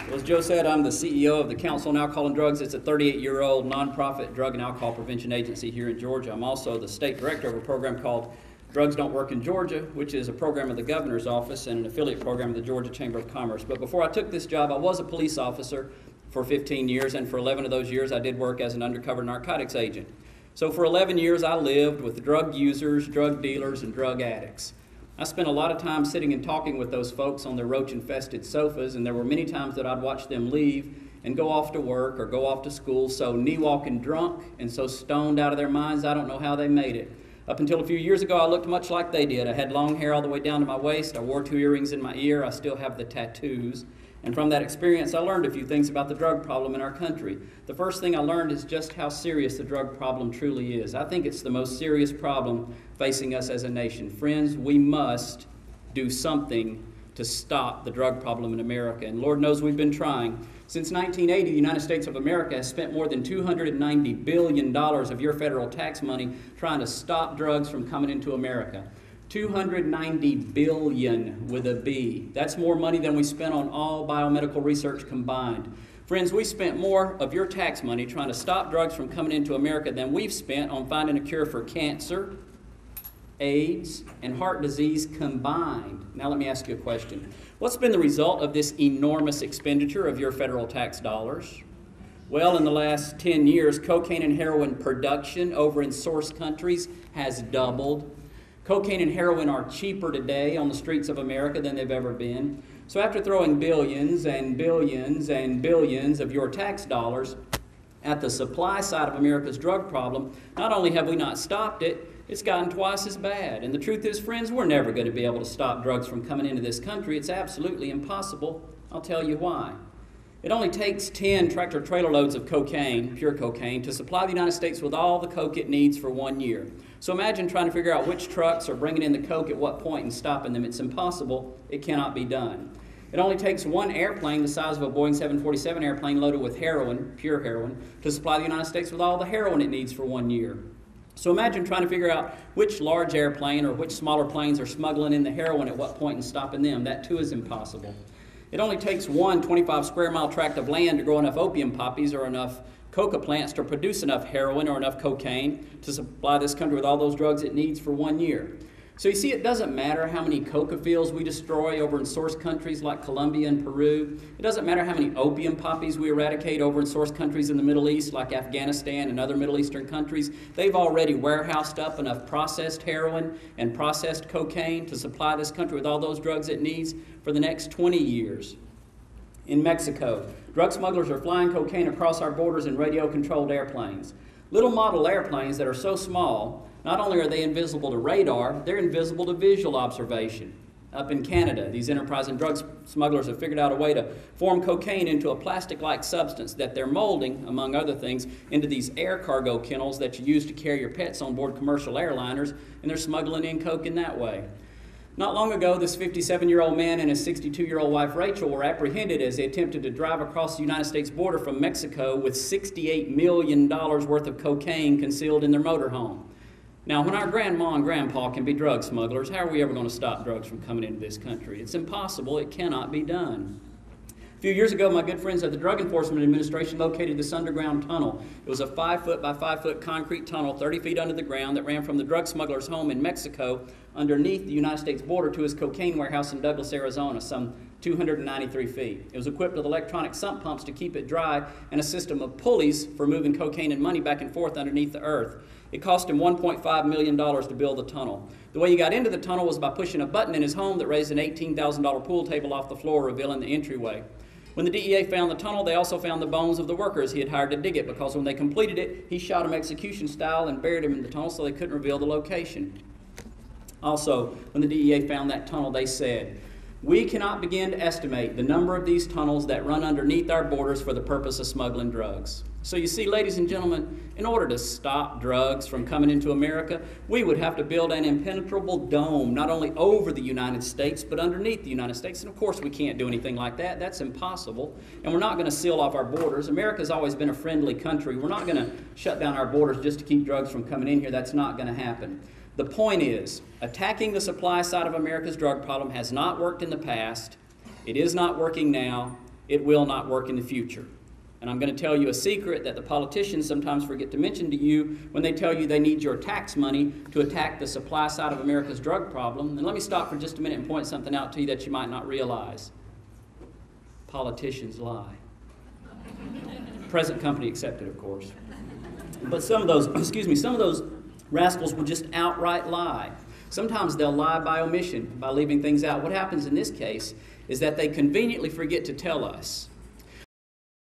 Well, as Joe said, I'm the CEO of the Council on Alcohol and Drugs. It's a 38-year-old nonprofit drug and alcohol prevention agency here in Georgia. I'm also the state director of a program called Drugs Don't Work in Georgia, which is a program of the governor's office and an affiliate program of the Georgia Chamber of Commerce. But before I took this job, I was a police officer for 15 years, and for 11 of those years I did work as an undercover narcotics agent. So for 11 years I lived with drug users, drug dealers, and drug addicts. I spent a lot of time sitting and talking with those folks on their roach-infested sofas, and there were many times that I'd watch them leave and go off to work or go off to school so knee-walking drunk and so stoned out of their minds I don't know how they made it. Up until a few years ago, I looked much like they did. I had long hair all the way down to my waist. I wore 2 earrings in my ear. I still have the tattoos. And from that experience, I learned a few things about the drug problem in our country. The first thing I learned is just how serious the drug problem truly is. I think it's the most serious problem facing us as a nation. Friends, we must do something to stop the drug problem in America. And Lord knows we've been trying. Since 1980, the United States of America has spent more than $290 billion of your federal tax money trying to stop drugs from coming into America. 290 billion with a B. That's more money than we spent on all biomedical research combined. Friends, we spent more of your tax money trying to stop drugs from coming into America than we've spent on finding a cure for cancer, AIDS, and heart disease combined. Now let me ask you a question. What's been the result of this enormous expenditure of your federal tax dollars? Well, in the last 10 years, cocaine and heroin production over in source countries has doubled. Cocaine and heroin are cheaper today on the streets of America than they've ever been. So after throwing billions and billions and billions of your tax dollars at the supply side of America's drug problem, not only have we not stopped it, it's gotten twice as bad. And the truth is, friends, we're never going to be able to stop drugs from coming into this country. It's absolutely impossible. I'll tell you why. It only takes 10 tractor-trailer loads of cocaine, pure cocaine, to supply the United States with all the coke it needs for 1 year. So imagine trying to figure out which trucks are bringing in the coke at what point and stopping them. It's impossible. It cannot be done. It only takes one airplane the size of a Boeing 747 airplane loaded with heroin, pure heroin, to supply the United States with all the heroin it needs for 1 year. So imagine trying to figure out which large airplane or which smaller planes are smuggling in the heroin at what point and stopping them. That too is impossible. It only takes one 25 square mile tract of land to grow enough opium poppies or enough coca plants to produce enough heroin or enough cocaine to supply this country with all those drugs it needs for 1 year. So you see, it doesn't matter how many coca fields we destroy over in source countries like Colombia and Peru. It doesn't matter how many opium poppies we eradicate over in source countries in the Middle East like Afghanistan and other Middle Eastern countries. They've already warehoused up enough processed heroin and processed cocaine to supply this country with all those drugs it needs for the next 20 years. In Mexico, drug smugglers are flying cocaine across our borders in radio-controlled airplanes. Little model airplanes that are so small, not only are they invisible to radar, they're invisible to visual observation. Up in Canada, these enterprising drug smugglers have figured out a way to form cocaine into a plastic-like substance that they're molding, among other things, into these air cargo kennels that you use to carry your pets on board commercial airliners, and they're smuggling in coke in that way. Not long ago, this 57-year-old man and his 62-year-old wife, Rachel, were apprehended as they attempted to drive across the United States border from Mexico with $68 million worth of cocaine concealed in their motorhome. Now, when our grandma and grandpa can be drug smugglers, how are we ever going to stop drugs from coming into this country? It's impossible. It cannot be done. A few years ago, my good friends at the Drug Enforcement Administration located this underground tunnel. It was a 5-foot by 5-foot concrete tunnel 30 feet under the ground that ran from the drug smuggler's home in Mexico underneath the United States border to his cocaine warehouse in Douglas, Arizona, some 293 feet. It was equipped with electronic sump pumps to keep it dry and a system of pulleys for moving cocaine and money back and forth underneath the earth. It cost him $1.5 million to build the tunnel. The way he got into the tunnel was by pushing a button in his home that raised an $18,000 pool table off the floor, revealing the entryway. When the DEA found the tunnel, they also found the bones of the workers he had hired to dig it, because when they completed it, he shot them execution style and buried them in the tunnel so they couldn't reveal the location. Also, when the DEA found that tunnel, they said, "We cannot begin to estimate the number of these tunnels that run underneath our borders for the purpose of smuggling drugs." So you see, ladies and gentlemen, in order to stop drugs from coming into America, we would have to build an impenetrable dome, not only over the United States, but underneath the United States. And of course, we can't do anything like that. That's impossible. And we're not going to seal off our borders. America's always been a friendly country. We're not going to shut down our borders just to keep drugs from coming in here. That's not going to happen. The point is, attacking the supply side of America's drug problem has not worked in the past. It is not working now. it will not work in the future. And I'm going to tell you a secret that the politicians sometimes forget to mention to you when they tell you they need your tax money to attack the supply side of America's drug problem. And let me stop for just a minute and point something out to you that you might not realize. Politicians lie. Present company accepted, of course. But some of those, some of those rascals will just outright lie. Sometimes they'll lie by omission, by leaving things out. What happens in this case is that they conveniently forget to tell us